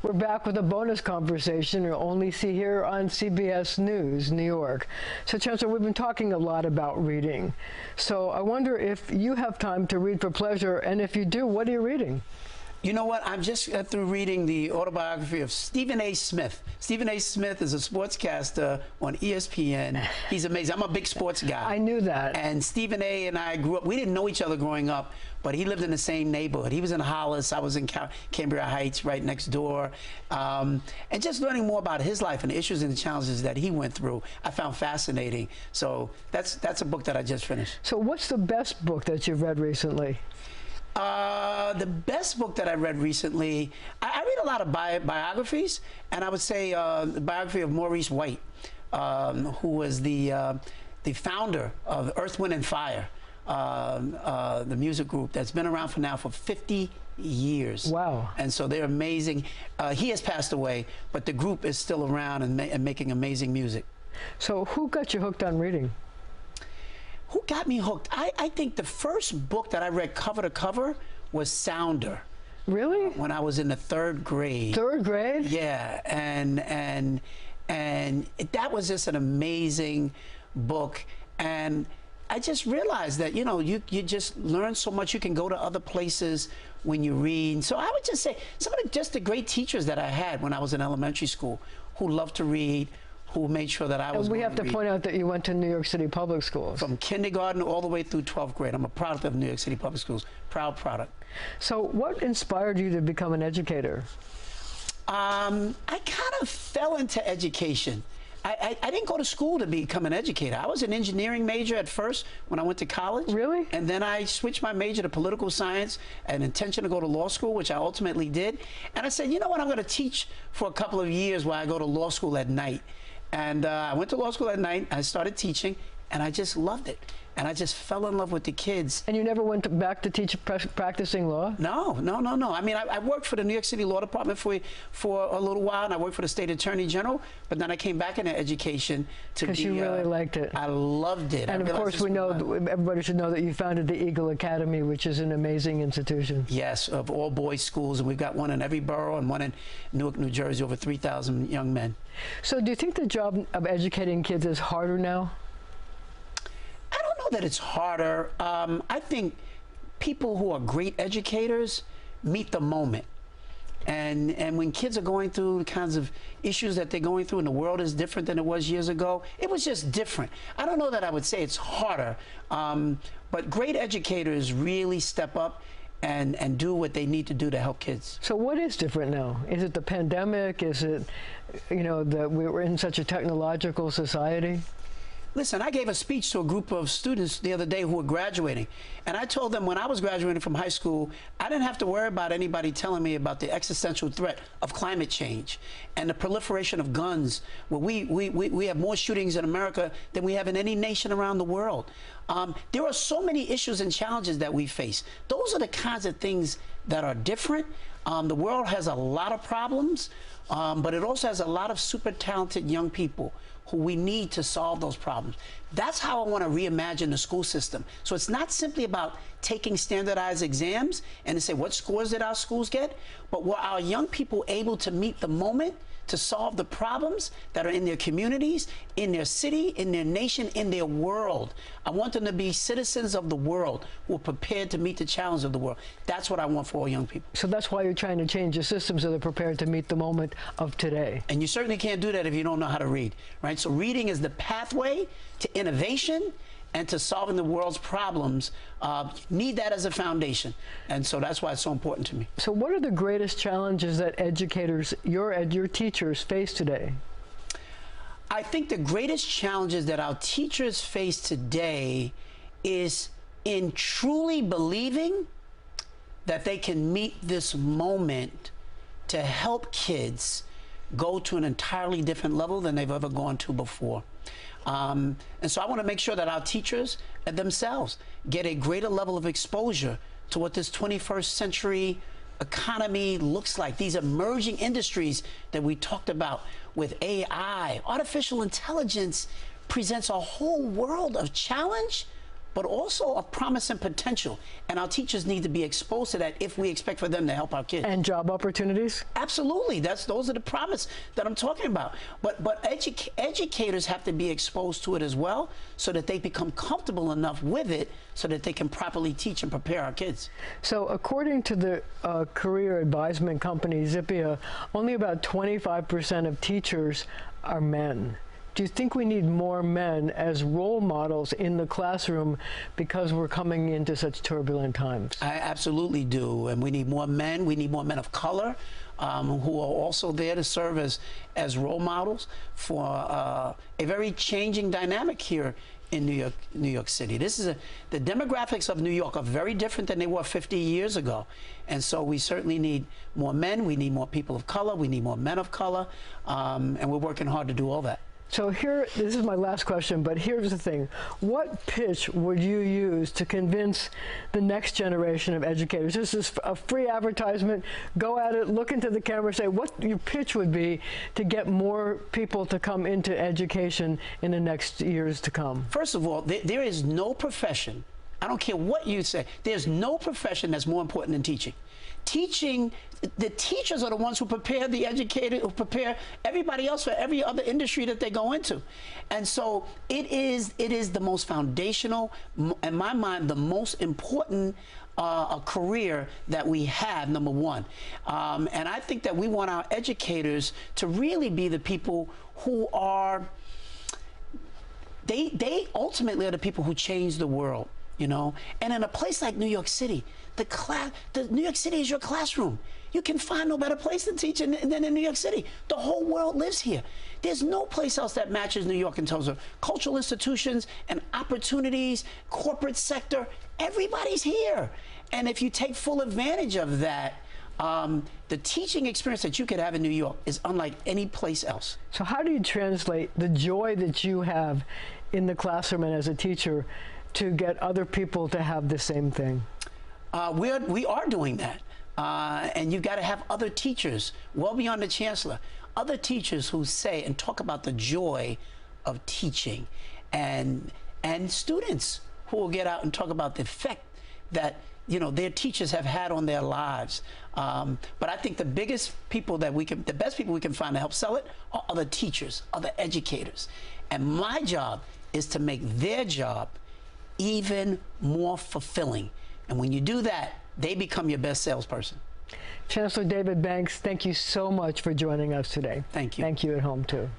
We're back with a bonus conversation you'll only see here on CBS News New York. So, Chancellor, we've been talking a lot about reading. So I wonder if you have time to read for pleasure, and if you do, what are you reading? You know what? I'm just through reading the autobiography of Stephen A. Smith. Stephen A. Smith is a sportscaster on ESPN. He's amazing. I'm a big sports guy. I knew that. And Stephen A. and I grew up. We didn't know each other growing up, but he lived in the same neighborhood. He was in Hollis. I was in Cambria Heights, right next door. And just learning more about his life and the issues and the challenges that he went through, I found fascinating. So that's a book that I just finished. So what's the best book that you've read recently? The best book that I read recently, I read a lot of biographies, and I would say the biography of Maurice White, who was the founder of Earth, Wind and Fire, the music group that's been around for 50 years. Wow. And so they're amazing. He has passed away, but the group is still around and making amazing music. So who got you hooked on reading? Who got me hooked? I think the first book that I read cover to cover was Sounder. Really? When I was in the 3rd grade. 3rd grade? Yeah, and that was just an amazing book. And I just realized that, you know, you just learn so much. You can go to other places when you read. So I would just say some of the great teachers that I had when I was in elementary school who loved to read, who made sure that I was. And we have to point out that you went to New York City public schools. From kindergarten all the way through 12th grade. I'm a product of New York City public schools. Proud product. So what inspired you to become an educator? I kind of fell into education. I didn't go to school to become an educator. I was an engineering major at first when I went to college. Really? And then I switched my major to political science, an intention to go to law school, which I ultimately did. And I said, you know what, I'm going to teach for a couple of years while I go to law school at night. And I went to law school at night, I started teaching, and I just loved it. And I just fell in love with the kids. And you never went back to teach practicing law? No. I mean, I worked for the New York City Law Department for a little while, and I worked for the State Attorney General, but then I came back into education to be... Because you really liked it. I loved it. And of course, we know, everybody should know that you founded the Eagle Academy, which is an amazing institution. Yes, of all boys schools, and we've got one in every borough and one in Newark, New Jersey, over 3,000 young men. So do you think the job of educating kids is harder now? I don't know that it's harder. I think people who are great educators meet the moment. And when kids are going through the kinds of issues that they're going through, and the world is different than it was years ago, it was just different. I don't know that I would say it's harder, but great educators really step up and do what they need to do to help kids. So what is different now? Is it the pandemic? Is it, you know, that we're in such a technological society? Listen, I gave a speech to a group of students the other day who were graduating, and I told them when I was graduating from high school, I didn't have to worry about anybody telling me about the existential threat of climate change and the proliferation of guns, where we have more shootings in America than we have in any nation around the world. There are so many issues and challenges that we face. Those are the kinds of things that are different. The world has a lot of problems, but it also has a lot of super talented young people who we need to solve those problems. That's how I want to reimagine the school system. So it's not simply about taking standardized exams and to say what scores did our schools get, but were our young people able to meet the moment to solve the problems that are in their communities, in their city, in their nation, in their world. I want them to be citizens of the world who are prepared to meet the challenge of the world. That's what I want for all young people. So that's why you're trying to change the system so they're prepared to meet the moment of today. And you certainly can't do that if you don't know how to read, right? So reading is the pathway to innovation and to solving the world's problems. Need that as a foundation. And so that's why it's so important to me. So what are the greatest challenges that educators, your teachers face today? I think the greatest challenges that our teachers face today is in truly believing that they can meet this moment to help kids go to an entirely different level than they've ever gone to before. And so I want to make sure that our teachers themselves get a greater level of exposure to what this 21st century economy looks like, these emerging industries that we talked about with AI. Artificial intelligence presents a whole world of challenge, but also of promise and potential. And our teachers need to be exposed to that if we expect for them to help our kids. And job opportunities? Absolutely. Those are the promise that I'm talking about. But educators have to be exposed to it as well, so that they become comfortable enough with it so that they can properly teach and prepare our kids. So according to the career advisement company Zippia, only about 25% of teachers are men. Do you think we need more men as role models in the classroom because we're coming into such turbulent times? I absolutely do. And we need more men. We need more men of color who are also there to serve as role models for a very changing dynamic here in New York City. The demographics of New York are very different than they were 50 years ago. And so we certainly need more men. We need more people of color. We need more men of color. And we're working hard to do all that. So this is my last question, but here's the thing. What pitch would you use to convince the next generation of educators? This is a free advertisement. Go at it, look into the camera, say what your pitch would be to get more people to come into education in the next years to come. First of all, there is no profession, I don't care what you say, there's no profession that's more important than teaching. The teachers are the ones who prepare the educated, who prepare everybody else for every other industry that they go into. And so it is the most foundational, in my mind, the most important career that we have, number one. And I think that we want our educators to really be the people who are, they ultimately are the people who change the world, you know? And in a place like New York City, New York City is your classroom. You can find no better place to teach than in New York City. The whole world lives here. There's no place else that matches New York in terms of cultural institutions and opportunities, corporate sector. Everybody's here. And if you take full advantage of that, the teaching experience that you could have in New York is unlike any place else. So how do you translate the joy that you have in the classroom and as a teacher to get other people to have the same thing? We are doing that. And you've got to have other teachers, well beyond the Chancellor, other teachers who say and talk about the joy of teaching, and students who will get out and talk about the effect that, you know, their teachers have had on their lives. But I think the best people we can find to help sell it are other teachers, other educators. And my job is to make their job even more fulfilling. And when you do that, they become your best salesperson. Chancellor David Banks, thank you so much for joining us today. Thank you. Thank you at home, too.